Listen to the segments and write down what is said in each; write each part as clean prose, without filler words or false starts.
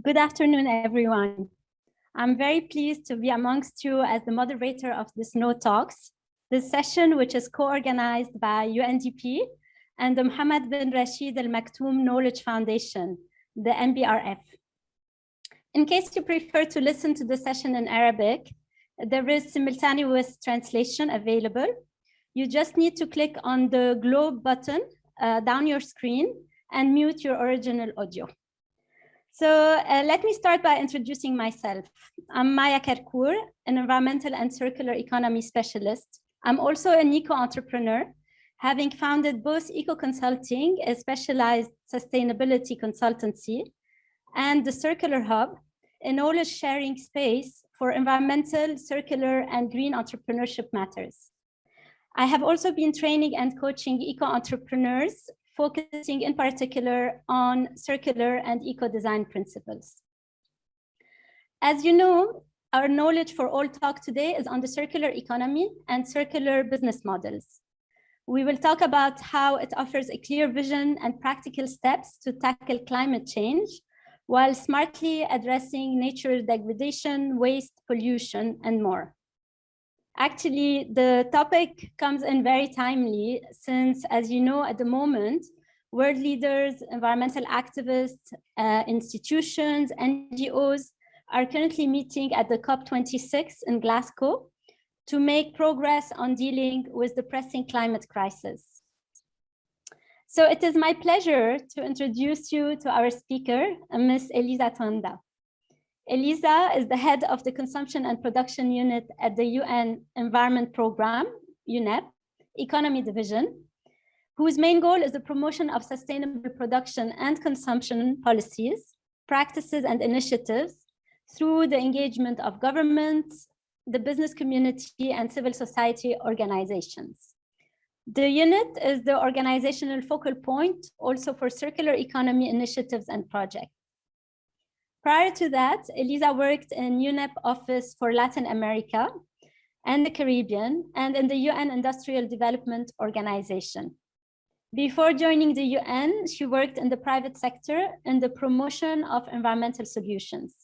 Good afternoon, everyone. I'm very pleased to be amongst you as the moderator of this KnowTalks, this session which is co-organized by UNDP and the Mohammed bin Rashid Al Maktoum Knowledge Foundation, the MBRF. In case you prefer to listen to the session in Arabic, there is simultaneous translation available. You just need to click on the globe button down your screen and mute your original audio. So let me start by introducing myself. I'm Maya Karkour, an environmental and circular economy specialist. I'm also an eco-entrepreneur, having founded both Eco Consulting, a specialized sustainability consultancy, and the Circular Hub, a knowledge-sharing space for environmental, circular, and green entrepreneurship matters. I have also been training and coaching eco-entrepreneurs, focusing in particular on circular and eco-design principles. As you know, our knowledge for all talk today is on the circular economy and circular business models. We will talk about how it offers a clear vision and practical steps to tackle climate change, while smartly addressing nature degradation, waste, pollution, and more. Actually, the topic comes in very timely since, as you know, at the moment, world leaders, environmental activists, institutions, NGOs are currently meeting at the COP26 in Glasgow to make progress on dealing with the pressing climate crisis. So it is my pleasure to introduce you to our speaker, Ms. Elisa Tonda. Elisa is the head of the Consumption and Production Unit at the UN Environment Programme, UNEP, Economy Division, whose main goal is the promotion of sustainable production and consumption policies, practices, and initiatives through the engagement of governments, the business community, and civil society organizations. The unit is the organizational focal point also for circular economy initiatives and projects. Prior to that, Elisa worked in UNEP office for Latin America and the Caribbean and in the UN Industrial Development Organization. Before joining the UN, she worked in the private sector in the promotion of environmental solutions.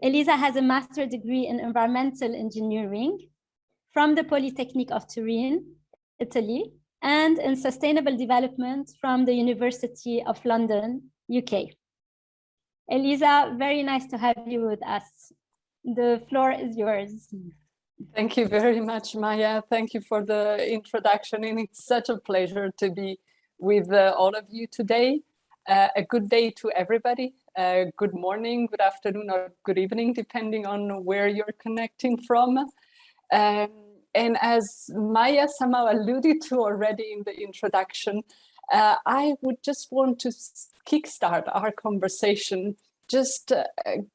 Elisa has a master's degree in environmental engineering from the Polytechnique of Turin, Italy, and in sustainable development from the University of London, UK. Elisa, very nice to have you with us. The floor is yours. Thank you very much, Maya. Thank you for the introduction. And it's such a pleasure to be with all of you today. A good day to everybody. Good morning, good afternoon, or good evening, depending on where you're connecting from. And as Maya somehow alluded to already in the introduction, I would just want to kickstart our conversation, just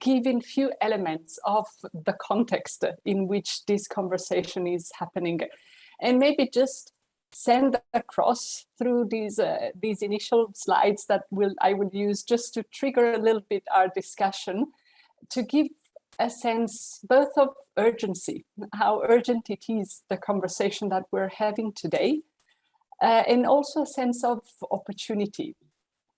giving few elements of the context in which this conversation is happening, and maybe just send across through these initial slides that I will use just to trigger a little bit our discussion, to give a sense both of urgency, how urgent it is, the conversation that we're having today, and also a sense of opportunity,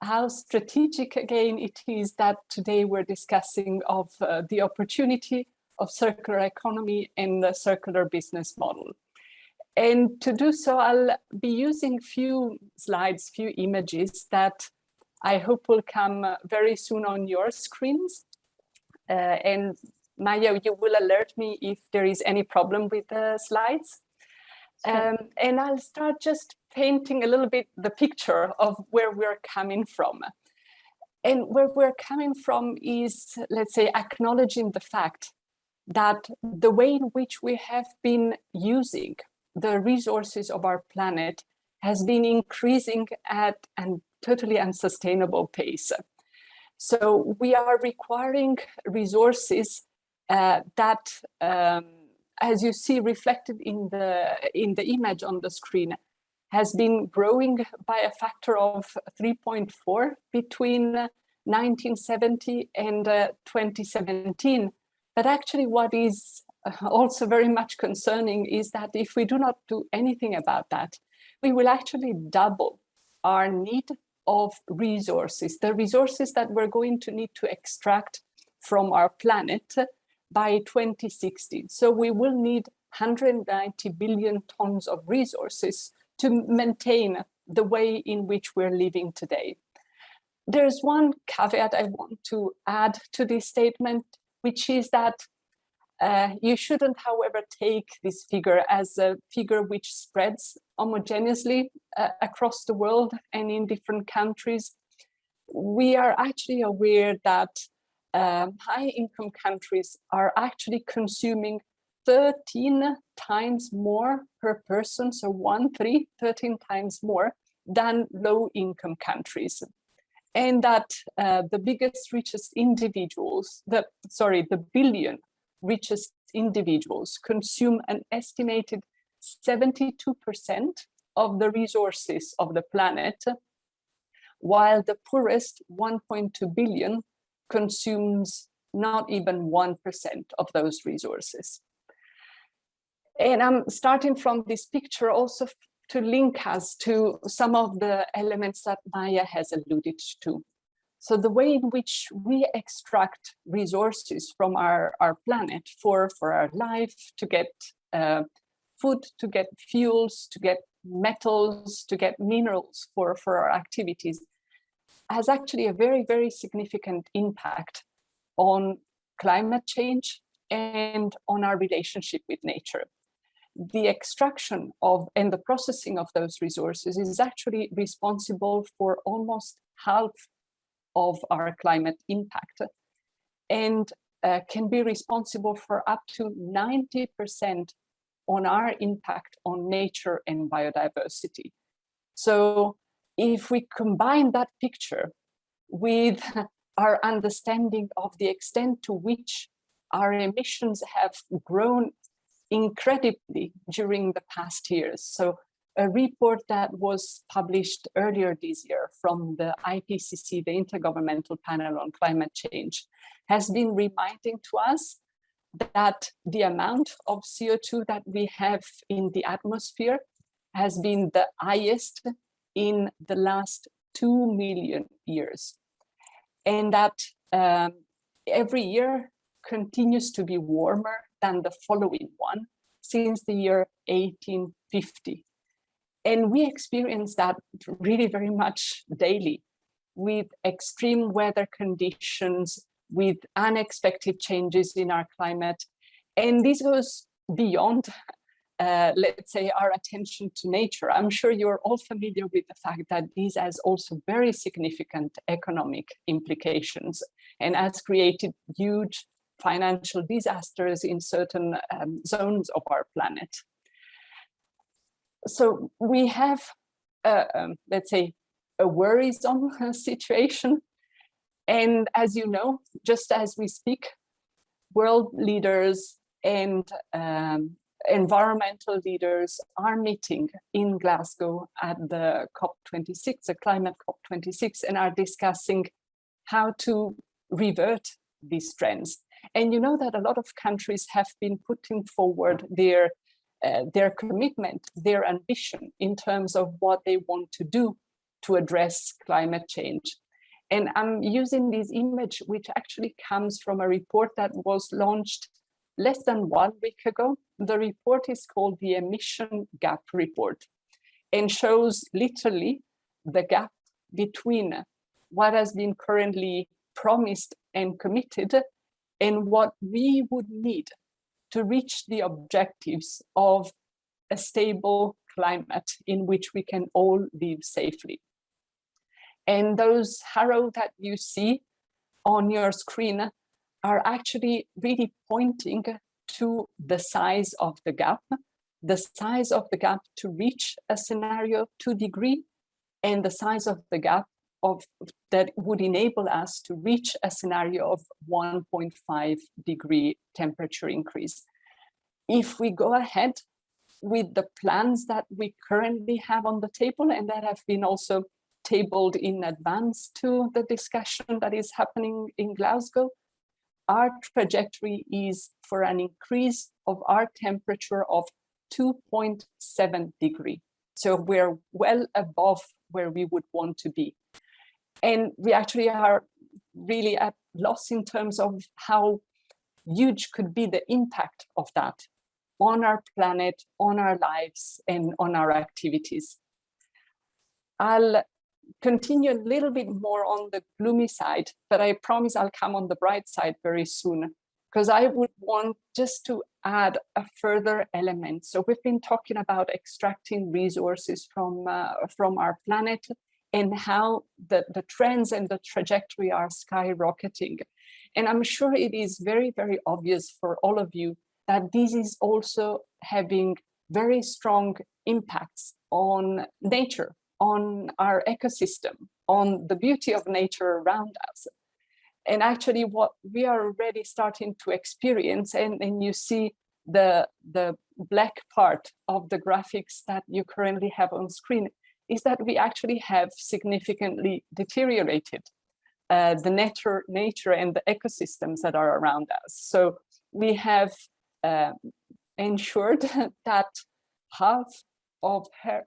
how strategic again it is that today we're discussing of the opportunity of circular economy and the circular business model. And to do so, I'll be using few slides, few images that I hope will come very soon on your screens. And Maya, you will alert me if there is any problem with the slides. Sure. And I'll start just painting a little bit the picture of where we're coming from. And where we're coming from is, let's say, acknowledging the fact that the way in which we have been using the resources of our planet has been increasing at a totally unsustainable pace. So we are requiring resources that, as you see reflected in the image on the screen, has been growing by a factor of 3.4 between 1970 and 2017. But actually what is also very much concerning is that if we do not do anything about that, we will actually double our need of resources, the resources that we're going to need to extract from our planet by 2060. So we will need 190 billion tons of resources to maintain the way in which we're living today. There's one caveat I want to add to this statement, which is that you shouldn't, however, take this figure as a figure which spreads homogeneously across the world and in different countries. We are actually aware that high-income countries are actually consuming 13 times more per person, so 13 times more than low-income countries. And that the richest individuals, the billion richest individuals consume an estimated 72% of the resources of the planet, while the poorest 1.2 billion consumes not even 1% of those resources. And I'm starting from this picture also to link us to some of the elements that Maya has alluded to. So the way in which we extract resources from our planet for our life, to get food, to get fuels, to get metals, to get minerals for our activities, has actually a very, very significant impact on climate change and on our relationship with nature. The extraction of and the processing of those resources is actually responsible for almost half of our climate impact, and can be responsible for up to 90% on our impact on nature and biodiversity. So if we combine that picture with our understanding of the extent to which our emissions have grown incredibly during the past years. So a report that was published earlier this year from the IPCC, the Intergovernmental Panel on Climate Change, has been reminding to us that the amount of CO2 that we have in the atmosphere has been the highest in the last 2 million years. And that every year continues to be warmer than the following one since the year 1850. And we experience that really very much daily with extreme weather conditions, with unexpected changes in our climate. And this goes beyond, let's say, our attention to nature. I'm sure you're all familiar with the fact that this has also very significant economic implications and has created huge financial disasters in certain zones of our planet. So we have, let's say, a worrisome situation. And as you know, just as we speak, world leaders and environmental leaders are meeting in Glasgow at the COP26, the climate COP26, and are discussing how to revert these trends. And you know that a lot of countries have been putting forward their commitment, their ambition in terms of what they want to do to address climate change. And I'm using this image, which actually comes from a report that was launched less than 1 week ago. The report is called the Emission Gap Report and shows literally the gap between what has been currently promised and committed and what we would need to reach the objectives of a stable climate in which we can all live safely. And those arrows that you see on your screen are actually really pointing to the size of the gap to reach a scenario 2 degree, and the size of the gap that would enable us to reach a scenario of 1.5 degree temperature increase. If we go ahead with the plans that we currently have on the table and that have been also tabled in advance to the discussion that is happening in Glasgow, our trajectory is for an increase of our temperature of 2.7 degree. So we're well above where we would want to be. And we actually are really at loss in terms of how huge could be the impact of that on our planet, on our lives, and on our activities. I'll continue a little bit more on the gloomy side, but I promise I'll come on the bright side very soon, because I would want just to add a further element. So we've been talking about extracting resources from our planet and how the trends and the trajectory are skyrocketing. And I'm sure it is very, very obvious for all of you that this is also having very strong impacts on nature, on our ecosystem, on the beauty of nature around us. And actually what we are already starting to experience, and you see the black part of the graphics that you currently have on screen, is that we actually have significantly deteriorated the nature and the ecosystems that are around us. So we have ensured that half of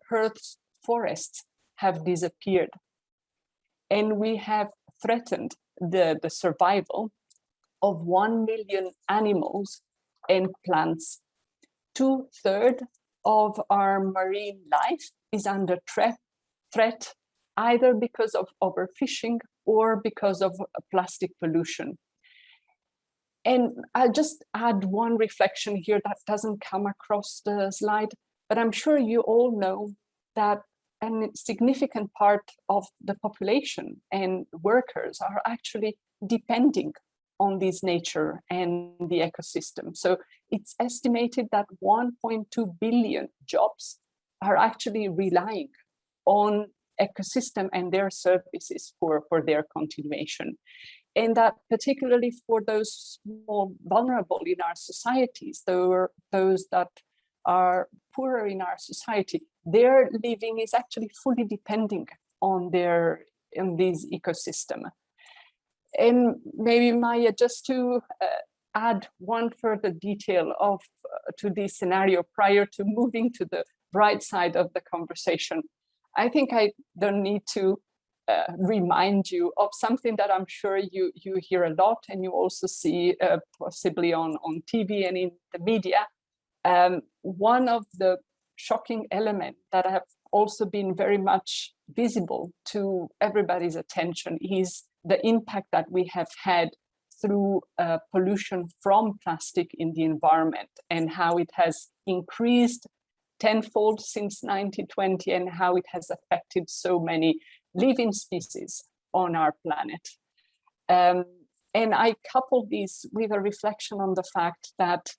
Earth's forests have disappeared. And we have threatened the survival of 1 million animals and plants. 2/3 of our marine life is under threat, either because of overfishing or because of plastic pollution. And I'll just add one reflection here that doesn't come across the slide, but I'm sure you all know that a significant part of the population and workers are actually depending on this nature and the ecosystem. So it's estimated that 1.2 billion jobs are actually relying on ecosystem and their services for their continuation. And that particularly for those more vulnerable in our societies, those that are poorer in our society, their living is actually fully depending on this ecosystem. And maybe Maya, just to add one further detail to this scenario prior to moving to the bright side of the conversation, I think I don't need to remind you of something that I'm sure you hear a lot and you also see possibly on TV and in the media. One of the shocking elements that have also been very much visible to everybody's attention is the impact that we have had through pollution from plastic in the environment, and how it has increased tenfold since 1920, and how it has affected so many living species on our planet. And I couple this with a reflection on the fact that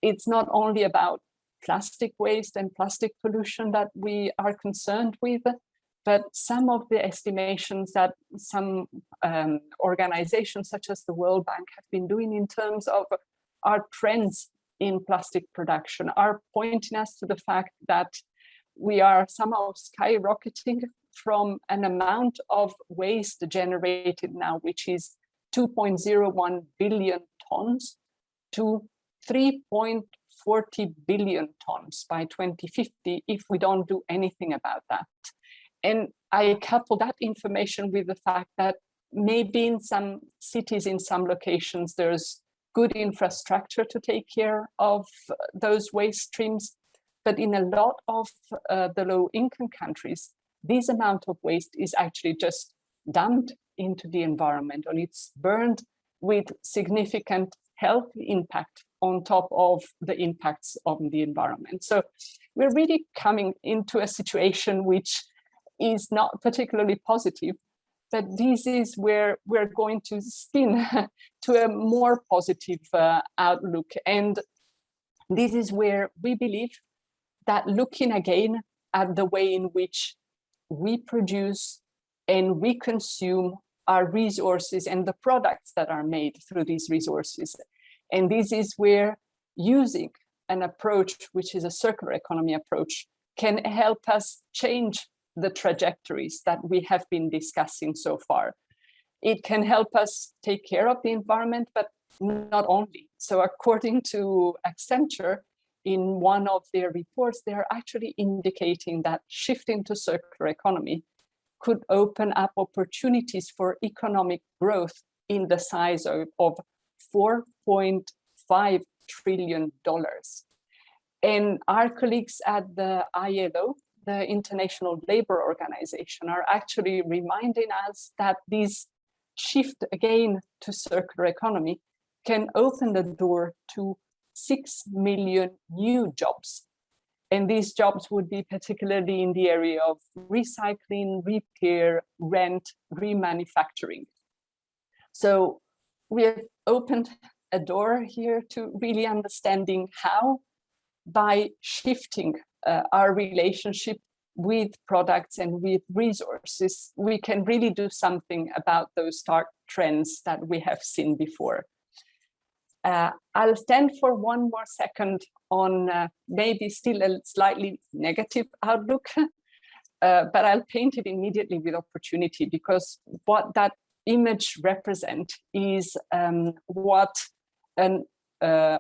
it's not only about plastic waste and plastic pollution that we are concerned with, but some of the estimations that some organizations such as the World Bank have been doing in terms of our trends in plastic production are pointing us to the fact that we are somehow skyrocketing from an amount of waste generated now, which is 2.01 billion tons, to 3.40 billion tons by 2050 if we don't do anything about that. And I couple that information with the fact that maybe in some cities, in some locations, there's good infrastructure to take care of those waste streams. But in a lot of the low-income countries, this amount of waste is actually just dumped into the environment, and it's burned with significant health impact on top of the impacts on the environment. So we're really coming into a situation which is not particularly positive, but this is where we're going to spin to a more positive outlook. And this is where we believe that looking again at the way in which we produce and we consume our resources and the products that are made through these resources. And this is where using an approach, which is a circular economy approach, can help us change the trajectories that we have been discussing so far. It can help us take care of the environment, but not only. So according to Accenture, in one of their reports, they are actually indicating that shifting to circular economy could open up opportunities for economic growth in the size of $4.5 trillion. And our colleagues at the ILO, the International Labour Organization, are actually reminding us that this shift again to circular economy can open the door to 6 million new jobs. And these jobs would be particularly in the area of recycling, repair, rent, remanufacturing. So we have opened a door here to really understanding how, by shifting our relationship with products and with resources, we can really do something about those dark trends that we have seen before. I'll stand for one more second on maybe still a slightly negative outlook, but I'll paint it immediately with opportunity, because what that image represents is what an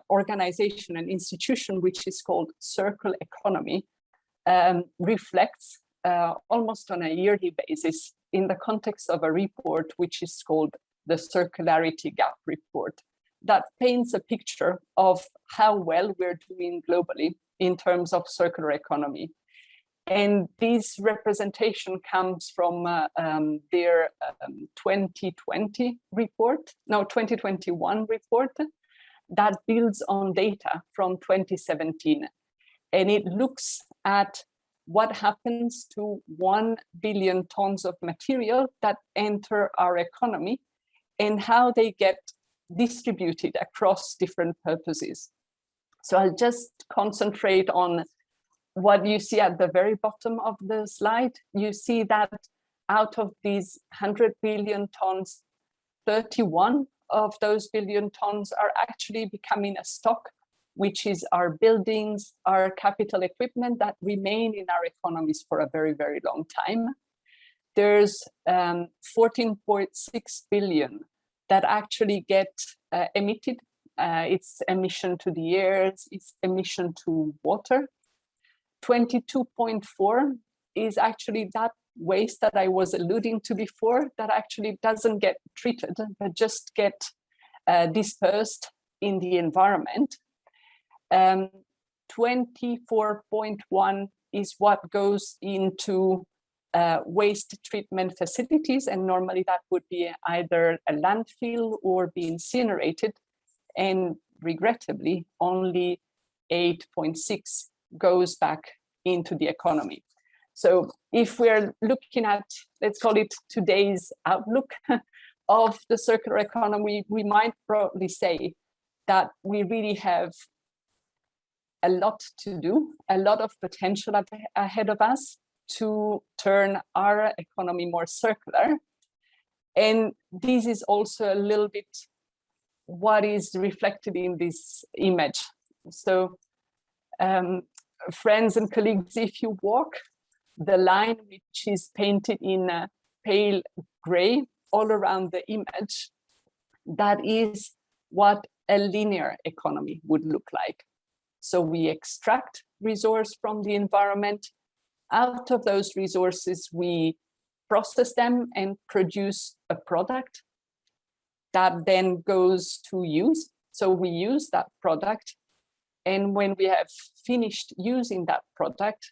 organization, an institution which is called Circle Economy reflects almost on a yearly basis in the context of a report which is called the Circularity Gap Report, that paints a picture of how well we're doing globally in terms of circular economy. And this representation comes from their 2021 report that builds on data from 2017. And it looks at what happens to 1 billion tons of material that enter our economy and how they get distributed across different purposes. So I'll just concentrate on what you see at the very bottom of the slide. You see that out of these 100 billion tons, 31 of those billion tons are actually becoming a stock, which is our buildings, our capital equipment that remain in our economies for a very, very long time. There's 14.6 billion that actually get emitted. It's emission to the air, it's emission to water. 22.4 is actually that waste that I was alluding to before that actually doesn't get treated, but just get dispersed in the environment. 24.1 is what goes into waste treatment facilities, and normally that would be either a landfill or be incinerated, and regrettably only 8.6 goes back into the economy. So if we're looking at, let's call it today's outlook of the circular economy, we might broadly say that we really have a lot to do, a lot of potential ahead of us to turn our economy more circular. And this is also a little bit what is reflected in this image. So friends and colleagues, if you walk the line which is painted in pale gray all around the image, that is what a linear economy would look like. So we extract resource from the environment. Out of those resources, we process them and produce a product that then goes to use. So we use that product. And when we have finished using that product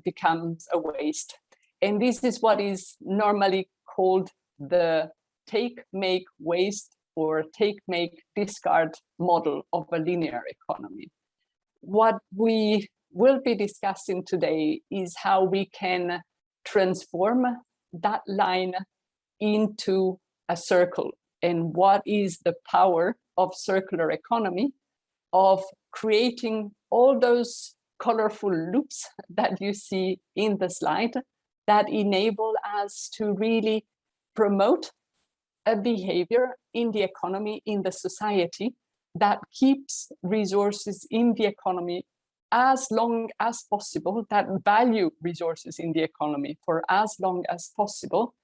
becomes a waste. And this is what is normally called the take, make, waste, or take, make, discard model of a linear economy. What we will be discussing today is how we can transform that line into a circle, and what is the power of circular economy, of creating all those colorful loops that you see in the slide that enable us to really promote a behavior in the economy, in the society, that keeps resources in the economy as long as possible, that value resources in the economy for as long as possible,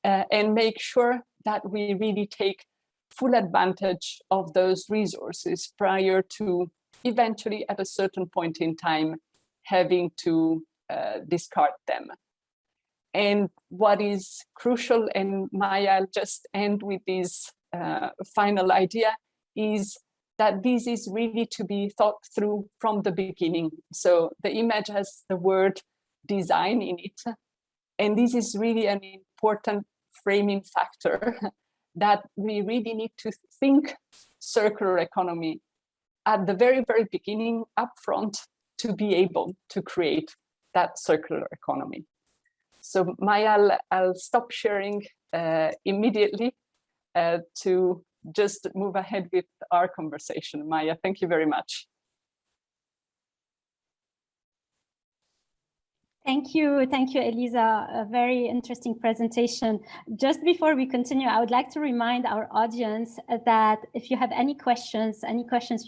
and make sure that we really take full advantage of those resources prior to eventually at a certain point in time having to discard them. And what is crucial, and Maya, I'll just end with this final idea, is that this is really to be thought through from the beginning. So the image has the word design in it. And this is really an important framing factor that we really need to think circular economy at the very, very beginning, upfront, to be able to create that circular economy. So Maya, I'll stop sharing immediately to just move ahead with our conversation. Maya, thank you very much. Thank you, Elisa. A very interesting presentation. Just before we continue, I would like to remind our audience that if you have any questions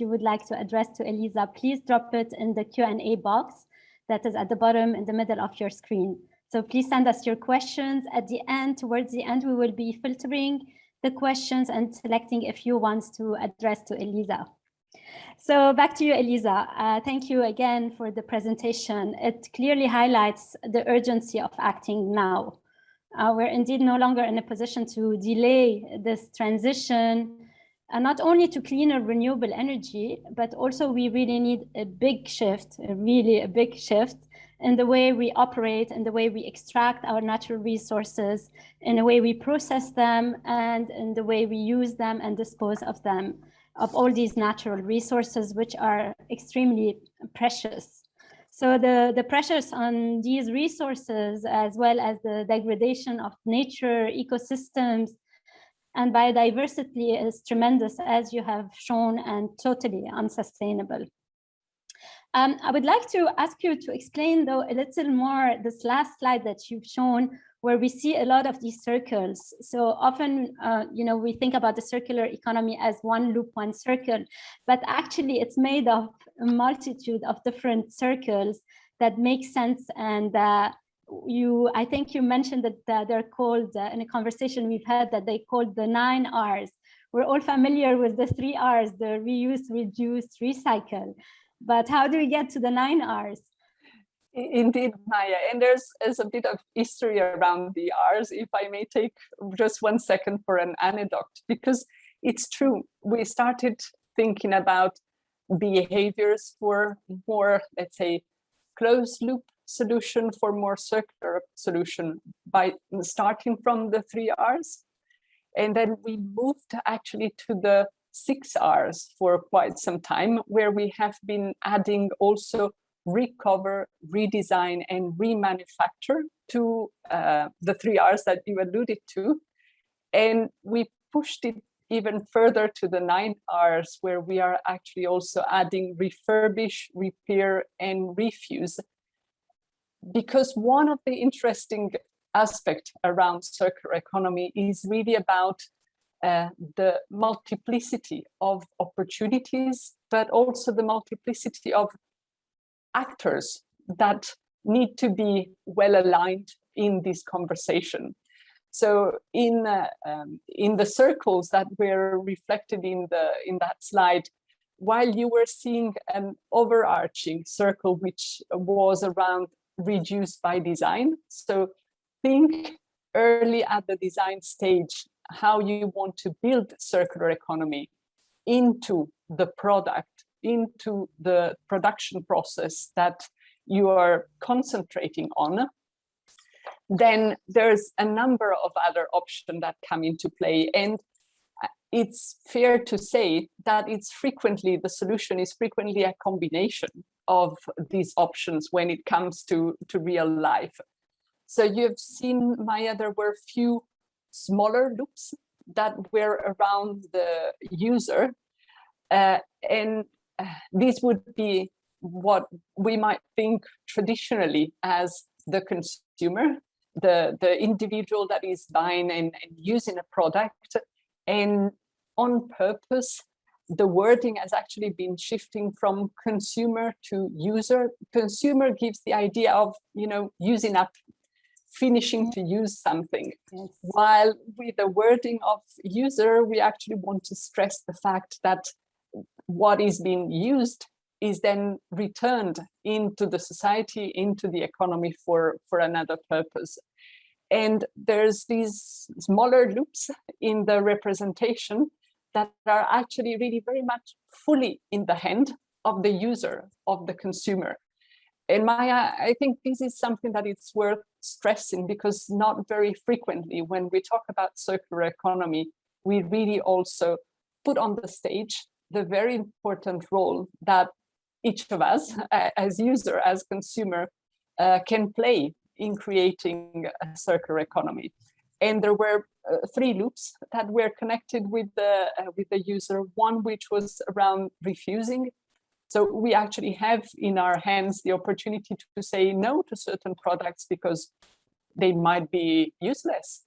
you would like to address to Elisa, please drop it in the Q&A box that is at the bottom in the middle of your screen. So please send us your questions. At the end, towards the end, we will be filtering the questions and selecting a few ones to address to Elisa. So back to you, Elisa. Thank you again for the presentation. It clearly highlights the urgency of acting now. We're indeed no longer in a position to delay this transition, not only to cleaner renewable energy, but also we really need a big shift, really a big shift in the way we operate, in the way we extract our natural resources, in the way we process them, and in the way we use them and dispose of them, of all these natural resources, which are extremely precious. So the pressures on these resources, as well as the degradation of nature, ecosystems, and biodiversity is tremendous, as you have shown, and totally unsustainable. I would like to ask you to explain, though, a little more this last slide that you've shown, where we see a lot of these circles. So often, we think about the circular economy as one loop, one circle, but actually it's made of a multitude of different circles that make sense. And I think you mentioned that they're called, in a conversation we've had, that they called the 9 R's. We're all familiar with the 3 R's, the reuse, reduce, recycle. But how do we get to the 9 R's? Indeed, Maya, and there's a bit of history around the R's, if I may take just 1 second for an anecdote, because it's true. We started thinking about behaviors for more, let's say, closed loop solution, for more circular solution, by starting from the 3 R's. And then we moved actually to the 6 R's for quite some time, where we have been adding also recover, redesign, and remanufacture to the 3 R's that you alluded to. And we pushed it even further to the 9 R's, where we are actually also adding refurbish, repair, and refuse. Because one of the interesting aspects around circular economy is really about the multiplicity of opportunities, but also the multiplicity of actors that need to be well aligned in this conversation. So in the circles that were reflected in that slide, while you were seeing an overarching circle which was around reduce by design, so think early at the design stage how you want to build circular economy into the product, into the production process that you are concentrating on. Then there's a number of other options that come into play, and it's fair to say that the solution is frequently a combination of these options when it comes to real life. So you've seen, Maya, there were a few smaller loops that were around the user, and these would be what we might think traditionally as the consumer, the individual that is buying and using a product. And on purpose, the wording has actually been shifting from consumer to user. Consumer gives the idea of, using up, finishing to use something. Yes. While with the wording of user, we actually want to stress the fact that what is being used is then returned into the society, into the economy for another purpose. And there's these smaller loops in the representation that are actually really very much fully in the hand of the user, of the consumer. And Maya, I think this is something that it's worth stressing, because not very frequently when we talk about circular economy, we really also put on the stage the very important role that each of us as user, as consumer, can play in creating a circular economy. And there were 3 loops that were connected with the user. One which was around refusing. So we actually have in our hands the opportunity to say no to certain products because they might be useless.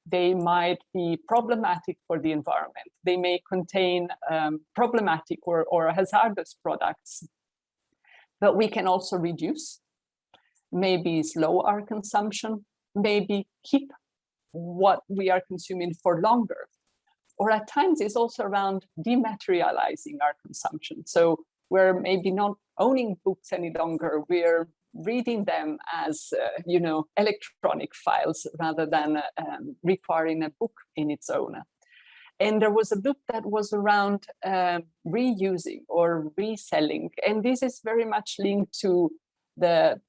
They might be problematic for the environment. They may contain problematic or hazardous products. But we can also reduce, maybe slow our consumption, maybe keep what we are consuming for longer. Or at times it's also around dematerializing our consumption. So we're maybe not owning books any longer. We're reading them as electronic files rather than requiring a book in its own. And there was a loop that was around reusing or reselling. And this is very much linked to the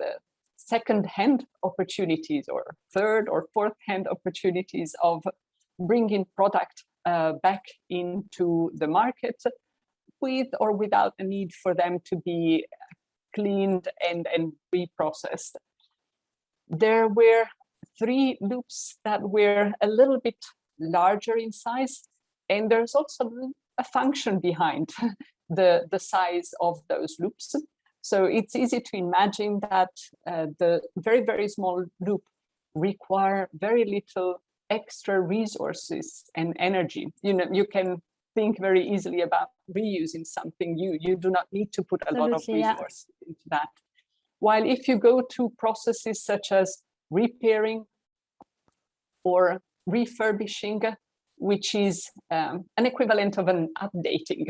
second-hand opportunities or third or fourth-hand opportunities of bringing product back into the market with or without a need for them to be cleaned and reprocessed. There were 3 loops that were a little bit larger in size, and there's also a function behind the size of those loops. So it's easy to imagine that the very, very small loop require very little extra resources and energy. You can think very easily about reusing something. You do not need to put a lot of resources into that. While if you go to processes such as repairing or refurbishing, which is an equivalent of an updating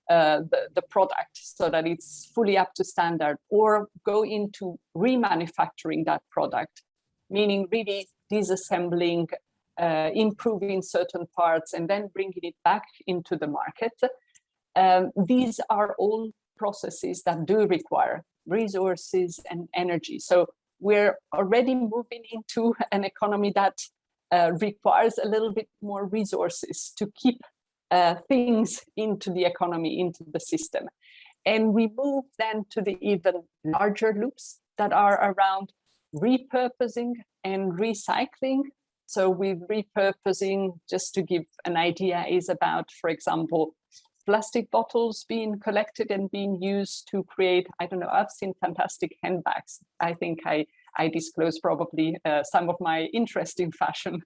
the product so that it's fully up to standard, or go into remanufacturing that product, meaning really disassembling, improving certain parts and then bringing it back into the market. These are all processes that do require resources and energy. So we're already moving into an economy that requires a little bit more resources to keep things into the economy, into the system. And we move then to the even larger loops that are around repurposing and recycling. So with repurposing, just to give an idea, is about, for example, plastic bottles being collected and being used to create, I don't know, I've seen fantastic handbags. I think I disclose probably some of my interest in fashion,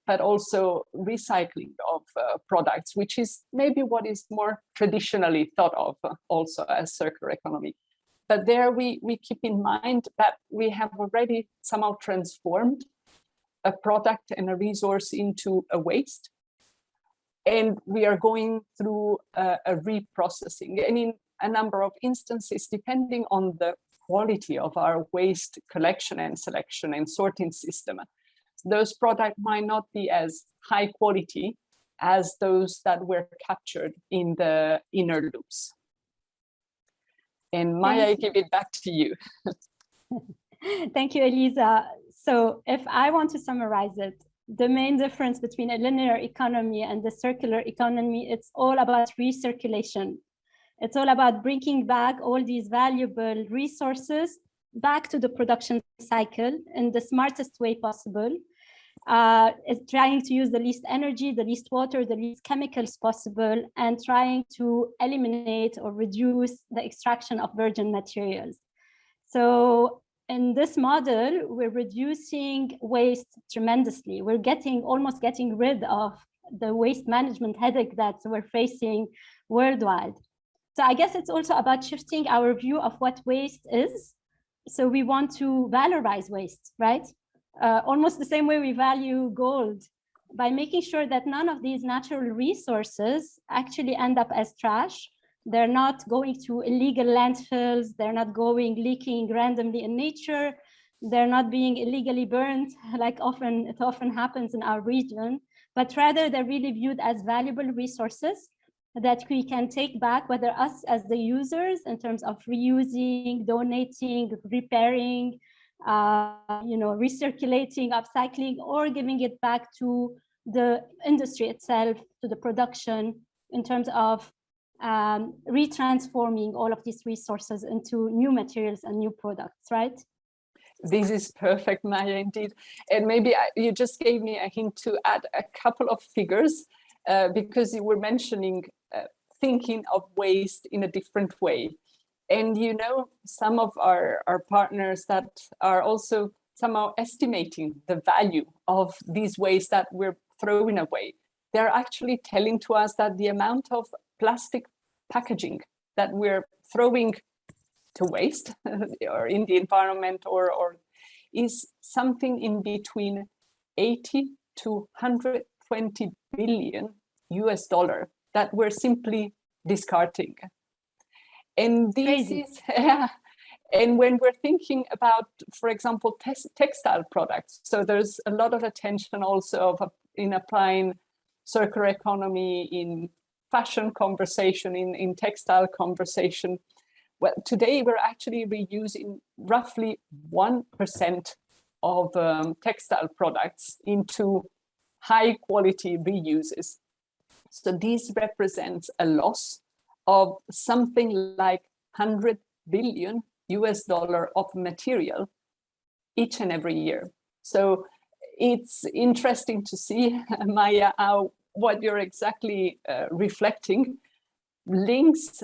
but also recycling of products, which is maybe what is more traditionally thought of also as circular economy. But there we keep in mind that we have already somehow transformed a product and a resource into a waste. And we are going through a reprocessing. And in a number of instances, depending on the quality of our waste collection and selection and sorting system, those products might not be as high quality as those that were captured in the inner loops. And Maya, I give it back to you. Thank you, Elisa. So if I want to summarize it, the main difference between a linear economy and the circular economy, it's all about recirculation. It's all about bringing back all these valuable resources back to the production cycle in the smartest way possible. It's trying to use the least energy, the least water, the least chemicals possible, and trying to eliminate or reduce the extraction of virgin materials. So in this model, we're reducing waste tremendously. We're almost getting rid of the waste management headache that we're facing worldwide. So I guess it's also about shifting our view of what waste is. So we want to valorize waste, right? Almost the same way we value gold, by making sure that none of these natural resources actually end up as trash. They're not going to illegal landfills. They're not going leaking randomly in nature. they're not being illegally burned like it often happens in our region, but rather they're really viewed as valuable resources that we can take back, whether us as the users in terms of reusing, donating, repairing, recirculating, upcycling, or giving it back to the industry itself, to the production, in terms of retransforming all of these resources into new materials and new products, right? This is perfect, Maya, indeed. And maybe you just gave me a hint to add a couple of figures, because you were mentioning thinking of waste in a different way. And some of our partners that are also somehow estimating the value of these waste that we're throwing away. They're actually telling to us that the amount of plastic packaging that we're throwing to waste or in the environment or is something in between 80 to 120 billion US dollar that we're simply discarding. And this is, and when we're thinking about, for example, textile products, so there's a lot of attention also in applying circular economy in fashion conversation, in textile conversation. Well, today we're actually reusing roughly 1% of textile products into high quality reuses. So this represents a loss of something like 100 billion US dollar of material each and every year. So it's interesting to see, Maya, how what you're exactly reflecting links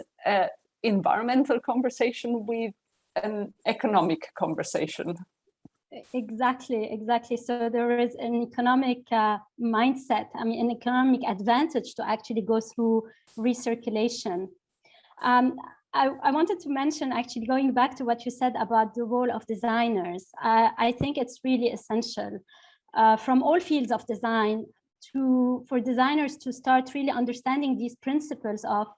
environmental conversation with an economic conversation. Exactly. So there is an economic mindset, an economic advantage to actually go through recirculation. I wanted to mention, actually, going back to what you said about the role of designers. I think it's really essential from all fields of design for designers to start really understanding these principles of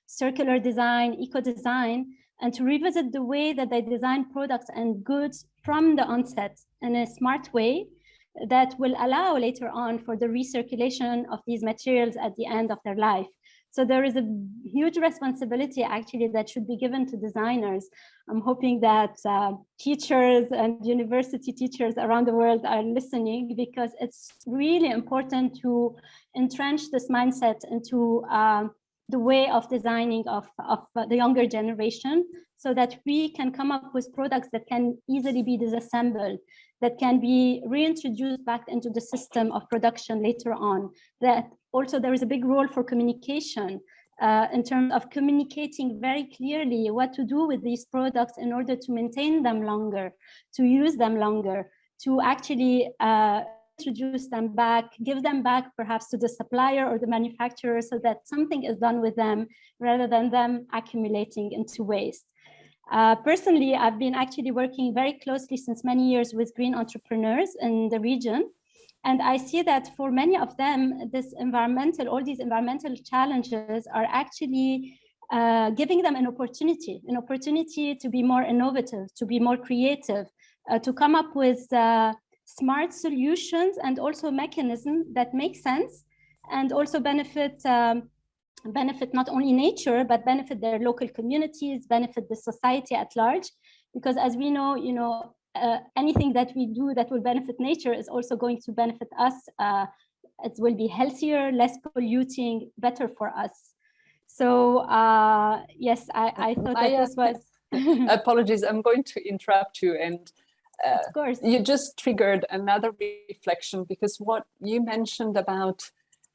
circular design, eco-design, and to revisit the way that they design products and goods from the onset in a smart way that will allow later on for the recirculation of these materials at the end of their life. So there is a huge responsibility actually that should be given to designers. I'm hoping that teachers and university teachers around the world are listening, because it's really important to entrench this mindset into the way of designing of the younger generation, so that we can come up with products that can easily be disassembled, that can be reintroduced back into the system of production later on. That also there is a big role for communication in terms of communicating very clearly what to do with these products in order to maintain them longer, to use them longer, to actually introduce them back, give them back perhaps to the supplier or the manufacturer, so that something is done with them rather than them accumulating into waste. Personally, I've been actually working very closely since many years with green entrepreneurs in the region. And I see that for many of them, all these environmental challenges are actually giving them an opportunity to be more innovative, to be more creative, to come up with smart solutions and also mechanisms that make sense and also benefit not only nature, but benefit their local communities, benefit the society at large. Because as we know, anything that we do that will benefit nature is also going to benefit us. It will be healthier, less polluting, better for us. So yes, I thought that this was... Apologies, I'm going to interrupt you. And of course, you just triggered another reflection, because what you mentioned about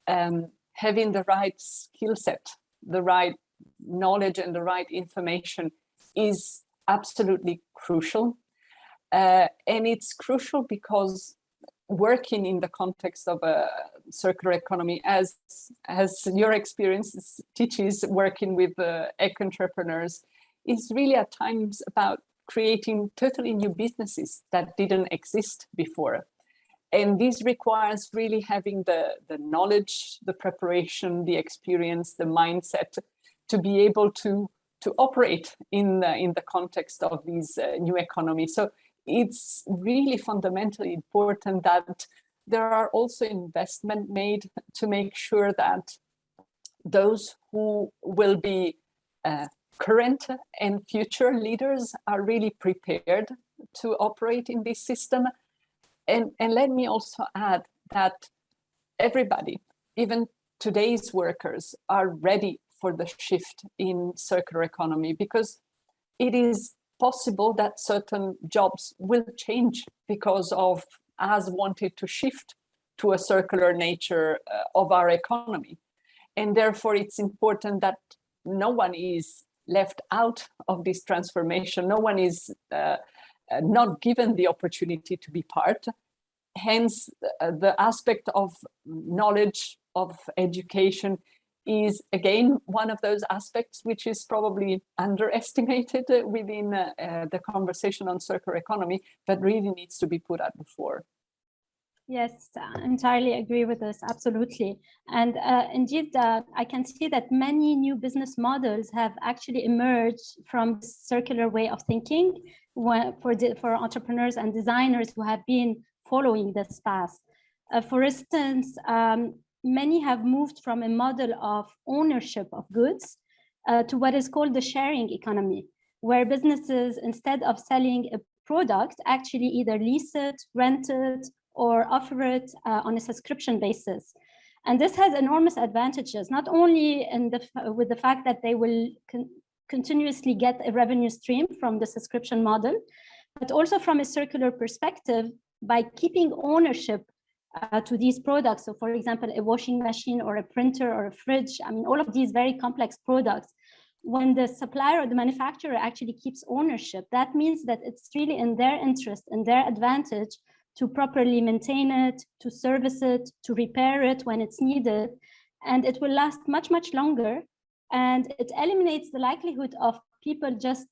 having the right skill set, the right knowledge and the right information is absolutely crucial. And it's crucial because working in the context of a circular economy, as your experience teaches, working with eco-entrepreneurs, is really at times about creating totally new businesses that didn't exist before. And this requires really having the knowledge, the preparation, the experience, the mindset to be able to operate in the context of these new economies. So it's really fundamentally important that there are also investment made to make sure that those who will be current and future leaders are really prepared to operate in this system. And let me also add that everybody, even today's workers, are ready for the shift in circular economy, because it is possible that certain jobs will change because of us wanting to shift to a circular nature of our economy. And therefore, it's important that no one is left out of this transformation. No one is not given the opportunity to be part. Hence, the aspect of knowledge, of education, is again one of those aspects which is probably underestimated within the conversation on circular economy, but really needs to be put at the fore. Yes, I entirely agree with this, absolutely. And indeed, I can see that many new business models have actually emerged from this circular way of thinking for entrepreneurs and designers who have been following this path. For instance, many have moved from a model of ownership of goods to what is called the sharing economy, where businesses, instead of selling a product, actually either lease it, rent it, or offer it on a subscription basis. And this has enormous advantages, not only with the fact that they will continuously get a revenue stream from the subscription model, but also from a circular perspective by keeping ownership to these products. So for example, a washing machine or a printer or a fridge, I mean, all of these very complex products, when the supplier or the manufacturer actually keeps ownership, that means that it's really in their interest and their advantage to properly maintain it, to service it, to repair it when it's needed. And it will last much, much longer. And it eliminates the likelihood of people just,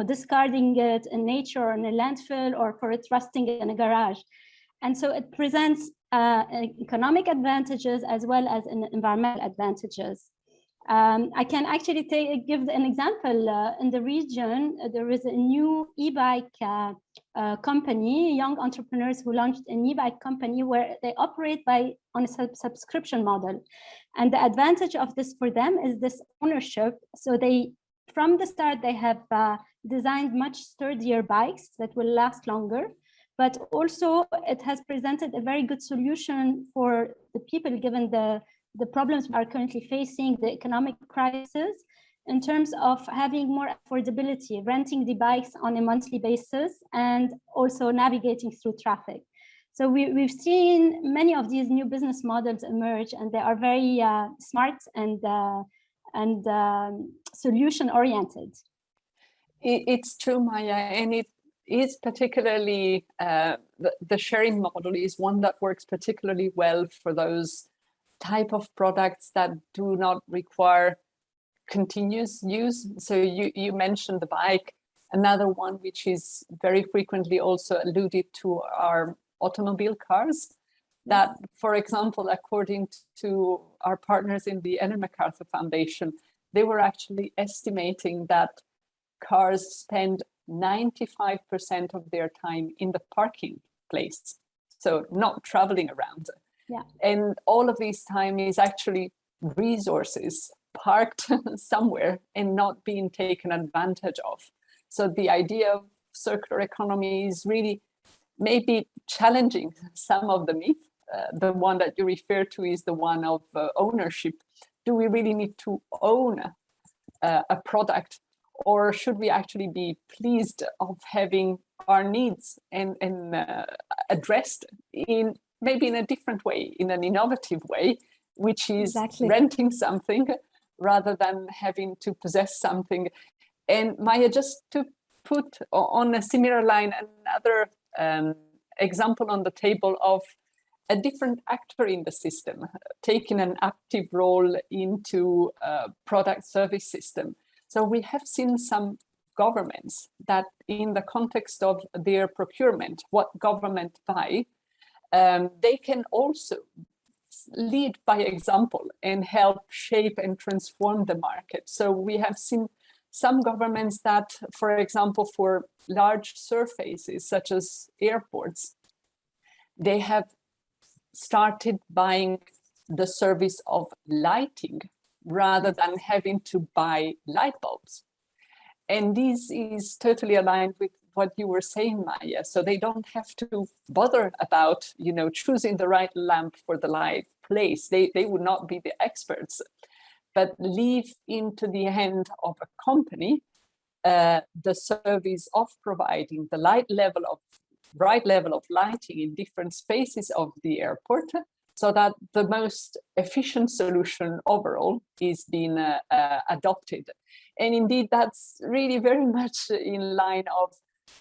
discarding it in nature or in a landfill or for it rusting in a garage. And so it presents economic advantages as well as environmental advantages. I can actually give an example. In the region, there is a new e-bike company, young entrepreneurs who launched an e-bike company where they operate on a subscription model. And the advantage of this for them is this ownership. So from the start, they have designed much sturdier bikes that will last longer. But also it has presented a very good solution for the people, given the problems we are currently facing, the economic crisis, in terms of having more affordability, renting the bikes on a monthly basis, and also navigating through traffic. So we've seen many of these new business models emerge, and they are very smart and solution-oriented. It's true, Maya, and it is particularly, the sharing model is one that works particularly well for those type of products that do not require continuous use. So you mentioned the bike. Another one which is very frequently also alluded to are automobile cars. That, for example, according to our partners in the Ellen MacArthur Foundation, they were actually estimating that cars spend 95% of their time in the parking place, so not traveling around. Yeah. And all of this time is actually resources parked somewhere and not being taken advantage of. So the idea of circular economy is really maybe challenging some of the myth. The one that you refer to is the one of ownership. Do we really need to own a product, or should we actually be pleased of having our needs and addressed in maybe in a different way, in an innovative way, which is renting something rather than having to possess something? And Maya, just to put on a similar line, another example on the table of a different actor in the system, taking an active role into a product service system. So we have seen some governments that in the context of their procurement, what government buy, they can also lead by example and help shape and transform the market. So we have seen some governments that, for example, for large surfaces such as airports, they have started buying the service of lighting rather than having to buy light bulbs. And this is totally aligned with what you were saying, Maya. So they don't have to bother about, choosing the right lamp for the right place. They would not be the experts, but leave into the hand of a company the service of providing the right level of lighting in different spaces of the airport, so that the most efficient solution overall is being adopted. And indeed, that's really very much in line of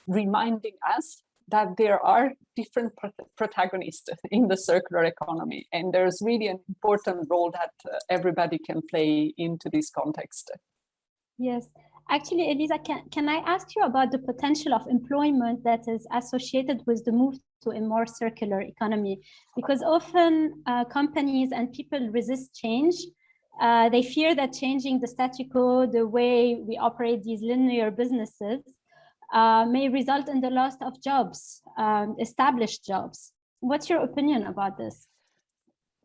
reminding us that there are different protagonists in the circular economy, and there's really an important role that everybody can play into this context. Yes. Actually, Elisa, can I ask you about the potential of employment that is associated with the move to a more circular economy? Because often companies and people resist change. They fear that changing the status quo, the way we operate these linear businesses, may result in the loss of jobs, established jobs. What's your opinion about this?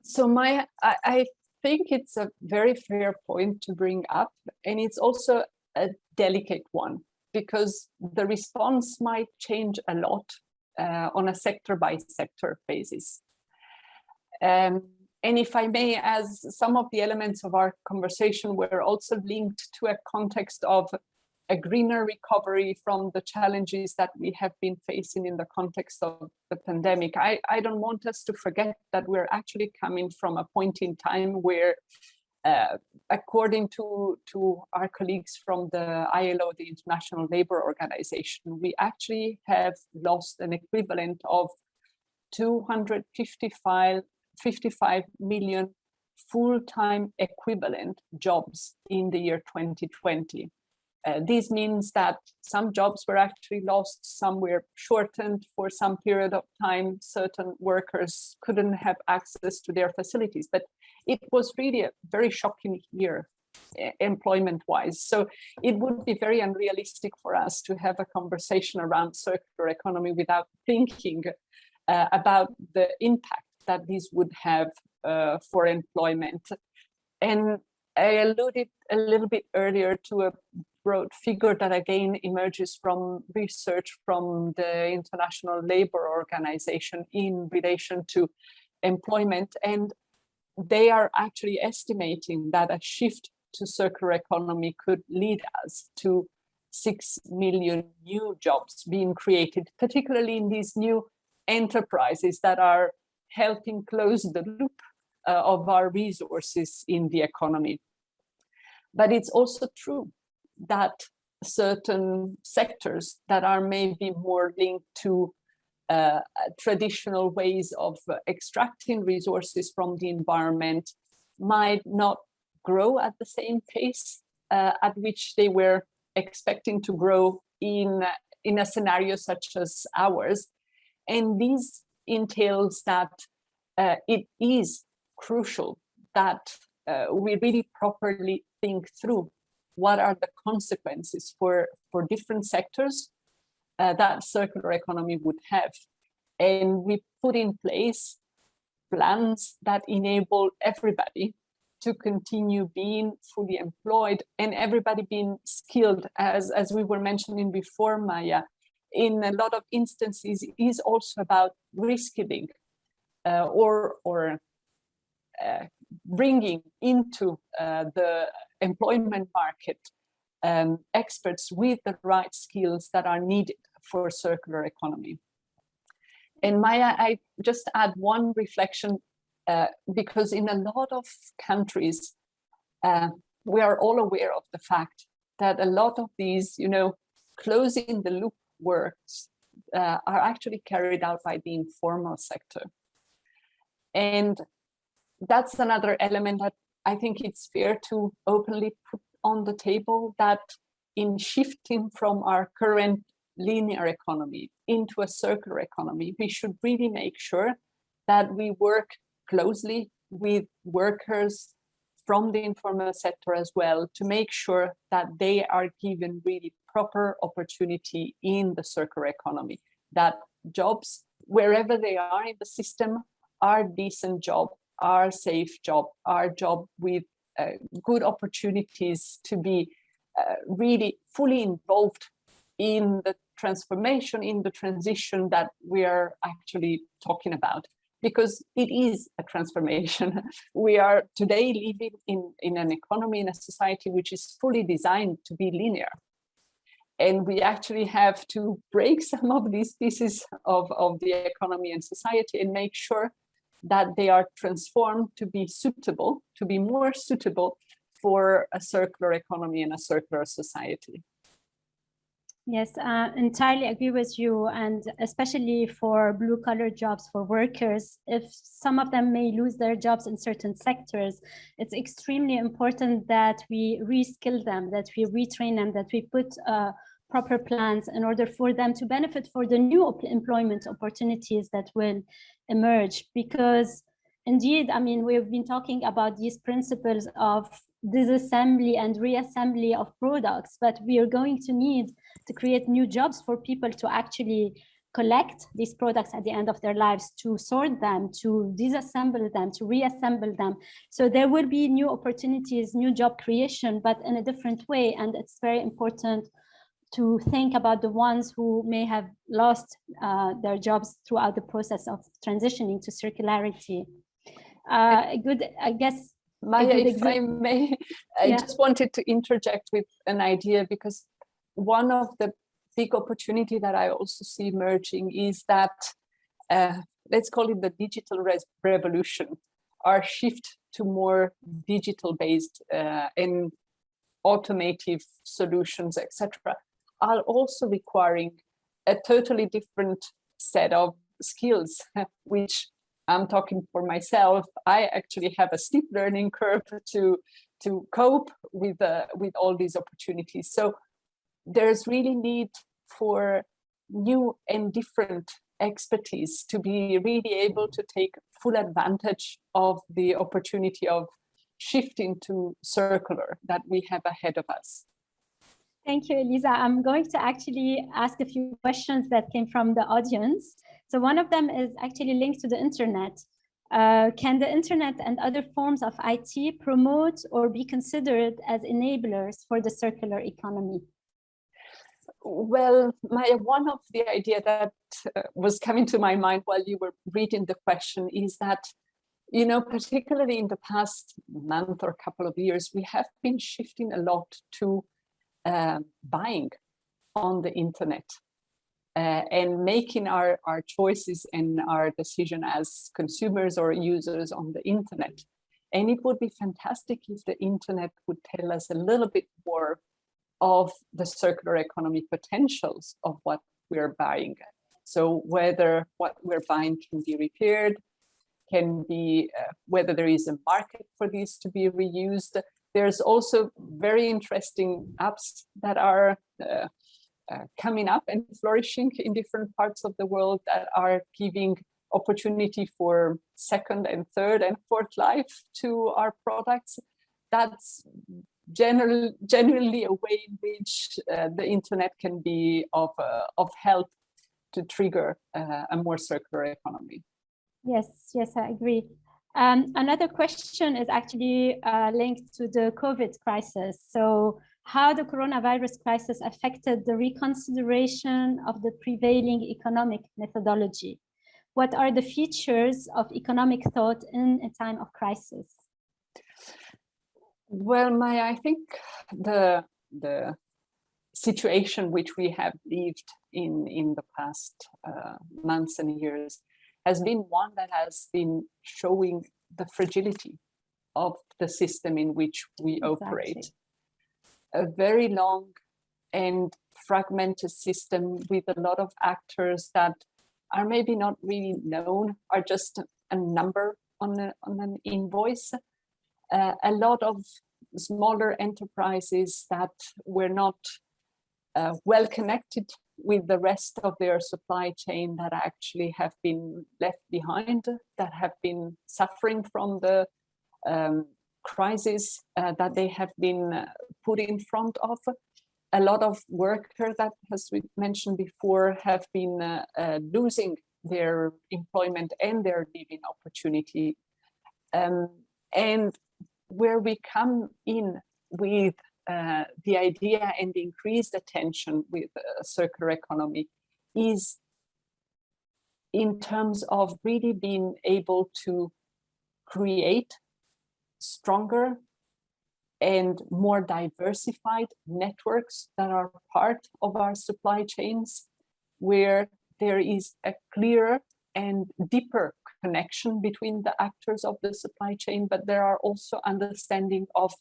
So I think it's a very fair point to bring up, and it's also a delicate one, because the response might change a lot on a sector by sector basis. And if I may, as some of the elements of our conversation were also linked to a context of a greener recovery from the challenges that we have been facing in the context of the pandemic, I don't want us to forget that we're actually coming from a point in time where according to our colleagues from the ILO, the International Labour Organization, we actually have lost an equivalent of 255 million full-time equivalent jobs in the year 2020. This means that some jobs were actually lost, some were shortened for some period of time. Certain workers couldn't have access to their facilities, but it was really a very shocking year employment-wise. So it would be very unrealistic for us to have a conversation around circular economy without thinking about the impact that this would have for employment. And I alluded a little bit earlier to a broad figure that again emerges from research from the International Labour Organization in relation to employment. And they are actually estimating that a shift to circular economy could lead us to 6 million new jobs being created, particularly in these new enterprises that are helping close the loop of our resources in the economy. But it's also true that certain sectors that are maybe more linked to traditional ways of extracting resources from the environment might not grow at the same pace at which they were expecting to grow in a scenario such as ours. And this entails that it is crucial that we really properly think through what are the consequences for different sectors that circular economy would have. And we put in place plans that enable everybody to continue being fully employed and everybody being skilled, as we were mentioning before, Maya. In a lot of instances, it is also about reskilling or bringing into the employment market experts with the right skills that are needed for circular economy. And Maya, I just add one reflection, because in a lot of countries, we are all aware of the fact that a lot of these, closing the loop works are actually carried out by the informal sector. And that's another element that I think it's fair to openly put on the table, that in shifting from our current linear economy into a circular economy, we should really make sure that we work closely with workers, from the informal sector as well, to make sure that they are given really proper opportunity in the circular economy, that jobs, wherever they are in the system, are decent job, are safe job, are job with good opportunities to be really fully involved in the transformation, in the transition that we are actually talking about. Because it is a transformation. We are today living in an economy, in a society which is fully designed to be linear. And we actually have to break some of these pieces of the economy and society and make sure that they are transformed to be suitable, to be more suitable for a circular economy and a circular society. Yes, entirely agree with you, and especially for blue-collar jobs, for workers, if some of them may lose their jobs in certain sectors, it's extremely important that we reskill them, that we retrain them, that we put proper plans in order for them to benefit for the new employment opportunities that will emerge. Because indeed, I mean, we've been talking about these principles of disassembly and reassembly of products, but we are going to need to create new jobs for people to actually collect these products at the end of their lives, to sort them, to disassemble them, to reassemble them. So there will be new opportunities, new job creation, but in a different way. And it's very important to think about the ones who may have lost their jobs throughout the process of transitioning to circularity. I guess, Maya, if I may, I just wanted to interject with an idea, because one of the big opportunity that I also see emerging is that, let's call it the digital revolution, our shift to more digital-based and automative solutions, etc., are also requiring a totally different set of skills, which I'm talking for myself. I actually have a steep learning curve to cope with all these opportunities. So there's really need for new and different expertise to be really able to take full advantage of the opportunity of shifting to circular that we have ahead of us. Thank you, Elisa. I'm going to actually ask a few questions that came from the audience. So one of them is actually linked to the internet. Can the internet and other forms of IT promote or be considered as enablers for the circular economy? Well, Maya, one of the idea that was coming to my mind while you were reading the question is that, you know, particularly in the past month or couple of years, we have been shifting a lot to buying on the internet and making our choices and our decision as consumers or users on the internet. And it would be fantastic if the internet would tell us a little bit more of the circular economy potentials of what we're buying. So whether what we're buying can be repaired, can be whether there is a market for these to be reused. There's also very interesting apps that are coming up and flourishing in different parts of the world that are giving opportunity for second and third and fourth life to our products. That's generally a way in which the internet can be of help to trigger a more circular economy. Yes, I agree. Another question is actually linked to the COVID crisis. So how the coronavirus crisis affected the reconsideration of the prevailing economic methodology? What are the features of economic thought in a time of crisis? Well, Maya, I think the situation which we have lived in the past months and years has been one that has been showing the fragility of the system in which we operate. A very long and fragmented system with a lot of actors that are maybe not really known, are just a number on an invoice. A lot of smaller enterprises that were not well connected with the rest of their supply chain that actually have been left behind, that have been suffering from the crisis that they have been put in front of. A lot of workers that, as we mentioned before, have been losing their employment and their living opportunity. And where we come in with the idea and the increased attention with circular economy is in terms of really being able to create stronger and more diversified networks that are part of our supply chains, where there is a clearer and deeper connection between the actors of the supply chain, but there are also understanding of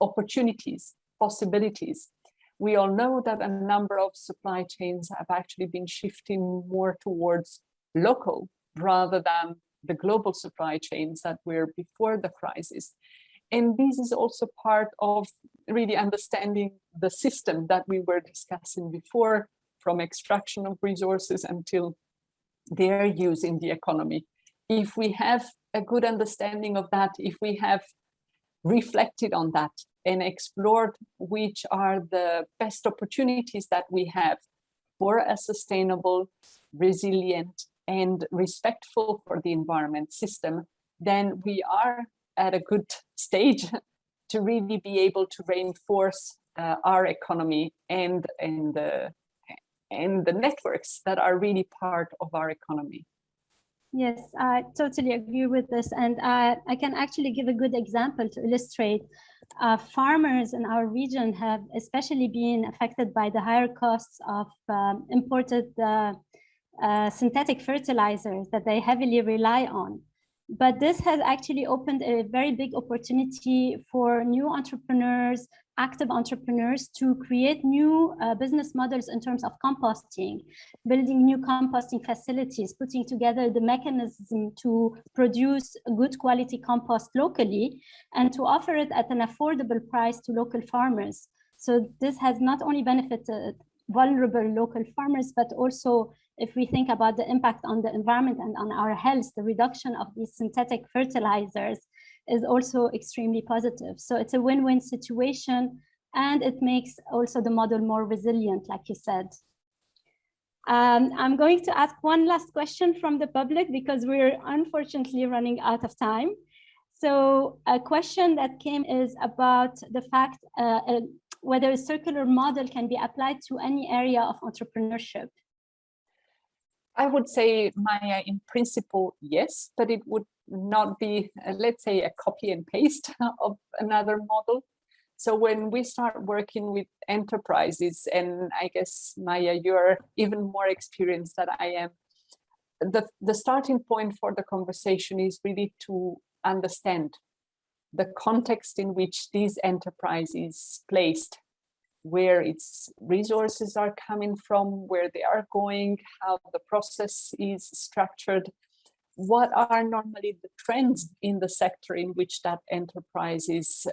opportunities, possibilities. We all know that a number of supply chains have actually been shifting more towards local rather than the global supply chains that were before the crisis. And this is also part of really understanding the system that we were discussing before, from extraction of resources until their use in the economy. If we have a good understanding of that, if we have reflected on that and explored which are the best opportunities that we have for a sustainable, resilient, and respectful for the environment system, then we are at a good stage to really be able to reinforce our economy and the networks that are really part of our economy. Yes, I totally agree with this. And I can actually give a good example to illustrate. Farmers in our region have especially been affected by the higher costs of imported synthetic fertilizers that they heavily rely on. But this has actually opened a very big opportunity for new entrepreneurs, active entrepreneurs, to create new business models in terms of composting, building new composting facilities, putting together the mechanism to produce good quality compost locally and to offer it at an affordable price to local farmers. So this has not only benefited vulnerable local farmers, but also if we think about the impact on the environment and on our health, the reduction of these synthetic fertilizers is also extremely positive. So it's a win-win situation, and it makes also the model more resilient, like you said. I'm going to ask one last question from the public because we're unfortunately running out of time. So a question that came is about the fact whether a circular model can be applied to any area of entrepreneurship. I would say, Maya, in principle, yes, but it would not be, let's say, a copy and paste of another model. So when we start working with enterprises, and I guess, Maya, you're even more experienced than I am, the starting point for the conversation is really to understand the context in which these enterprises placed, where its resources are coming from, where they are going, how the process is structured, what are normally the trends in the sector in which that enterprise is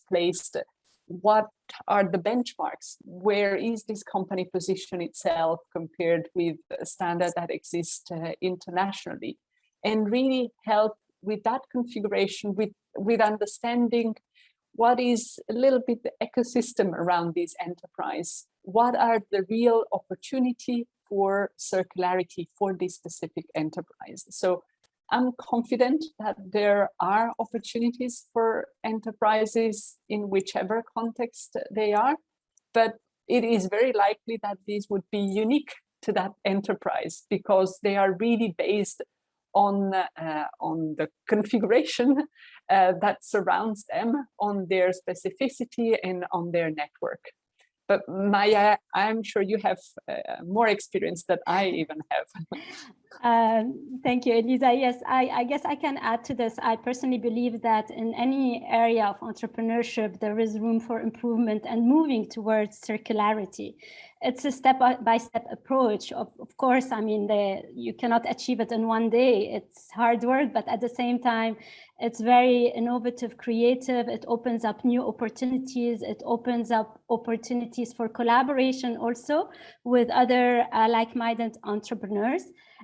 placed, what are the benchmarks, where is this company position itself compared with a standard that exists internationally, and really help with that configuration, with understanding what is a little bit the ecosystem around this enterprise? What are the real opportunity for circularity for this specific enterprise? So I'm confident that there are opportunities for enterprises in whichever context they are, but it is very likely that these would be unique to that enterprise because they are really based on the configuration that surrounds them, on their specificity and on their network. But Maya, I'm sure you have more experience than I even have. Thank you, Elisa. Yes, I guess I can add to this. I personally believe that in any area of entrepreneurship, there is room for improvement and moving towards circularity. It's a step-by-step approach. Of course, I mean, you cannot achieve it in one day. It's hard work, but at the same time, it's very innovative, creative. It opens up new opportunities. It opens up opportunities for collaboration also with other like-minded entrepreneurs.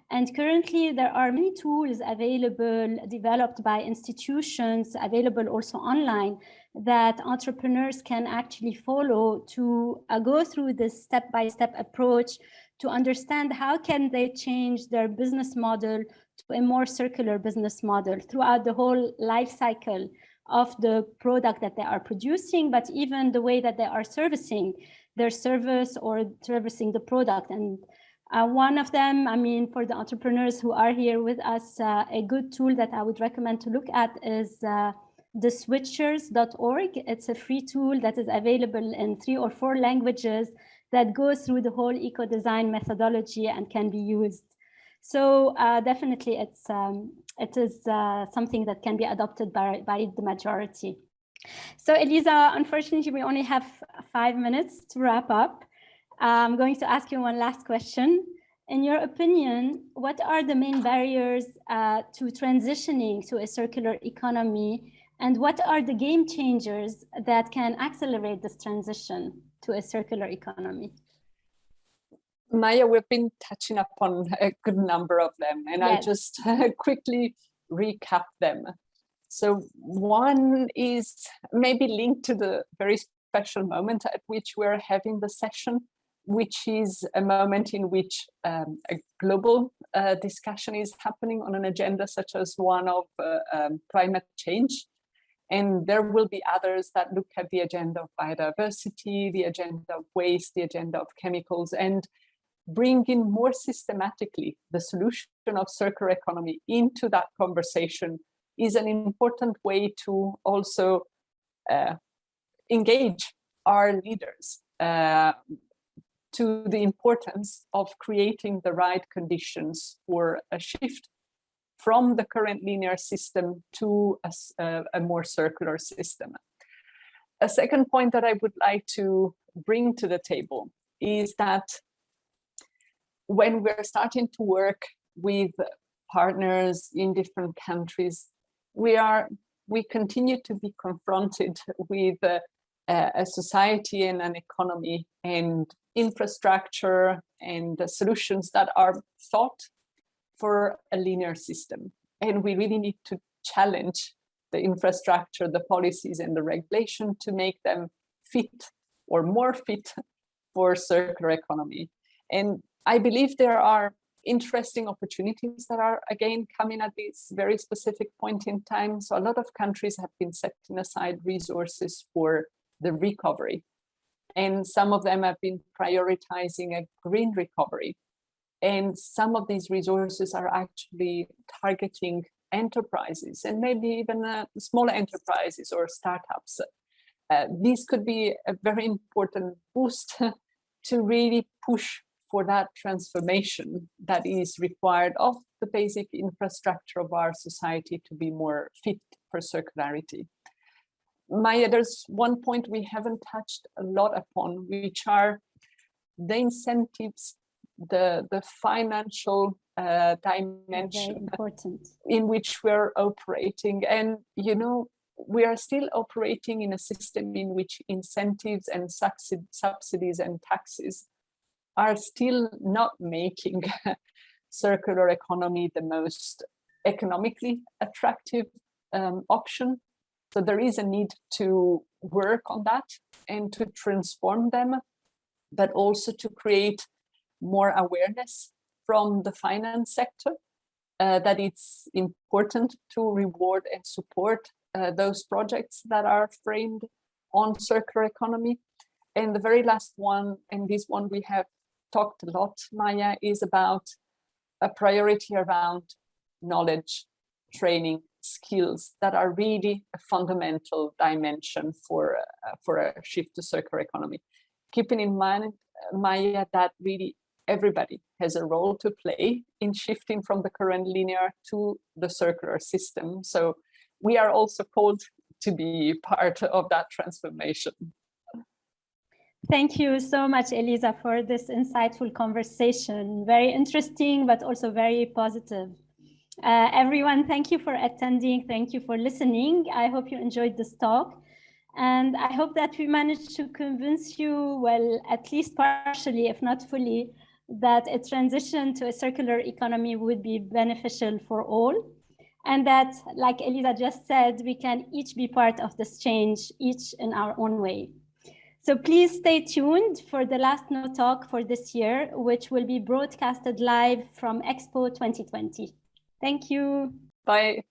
And currently, there are many tools available, developed by institutions, available also online, that entrepreneurs can actually follow to go through this step-by-step approach to understand how can they change their business model to a more circular business model throughout the whole life cycle of the product that they are producing, but even the way that they are servicing their service or servicing the product. And one of them, I mean, for the entrepreneurs who are here with us, a good tool that I would recommend to look at is theswitchers.org. It's a free tool that is available in 3 or 4 languages that goes through the whole eco-design methodology and can be used. So definitely it is something that can be adopted by the majority. So Elisa, unfortunately, we only have 5 minutes to wrap up. I'm going to ask you one last question. In your opinion, what are the main barriers to transitioning to a circular economy? And what are the game changers that can accelerate this transition to a circular economy? Maya, we've been touching upon a good number of them, and yes. I'll just quickly recap them. So one is maybe linked to the very special moment at which we're having the session, which is a moment in which a global discussion is happening on an agenda such as one of climate change. And there will be others that look at the agenda of biodiversity, the agenda of waste, the agenda of chemicals, and bring in more systematically the solution of circular economy into that conversation is an important way to also engage our leaders to the importance of creating the right conditions for a shift from the current linear system to a more circular system. A second point that I would like to bring to the table is that when we're starting to work with partners in different countries, we continue to be confronted with a society and an economy and infrastructure and the solutions that are thought for a linear system. And we really need to challenge the infrastructure, the policies and the regulation to make them fit or more fit for circular economy. And I believe there are interesting opportunities that are again coming at this very specific point in time. So a lot of countries have been setting aside resources for the recovery. And some of them have been prioritizing a green recovery. And some of these resources are actually targeting enterprises and maybe even smaller enterprises or startups. These could be a very important boost to really push for that transformation that is required of the basic infrastructure of our society to be more fit for circularity. Maya, there's one point we haven't touched a lot upon, which are the incentives, the financial dimension in which we're operating. And, you know, we are still operating in a system in which incentives and subsidies and taxes are still not making circular economy the most economically attractive option. So there is a need to work on that and to transform them, but also to create more awareness from the finance sector that it's important to reward and support those projects that are framed on circular economy. And the very last one, and this one we have talked a lot, Maya, is about a priority around knowledge, training, skills that are really a fundamental dimension for a shift to circular economy. Keeping in mind, Maya, that really everybody has a role to play in shifting from the current linear to the circular system. So we are also called to be part of that transformation. Thank you so much, Elisa, for this insightful conversation. Very interesting, but also very positive. Everyone, thank you for attending. Thank you for listening. I hope you enjoyed this talk. And I hope that we managed to convince you, well, at least partially, if not fully, that a transition to a circular economy would be beneficial for all. And that, like Elisa just said, we can each be part of this change, each in our own way. So please stay tuned for the last No Talk for this year, which will be broadcasted live from Expo 2020. Thank you. Bye.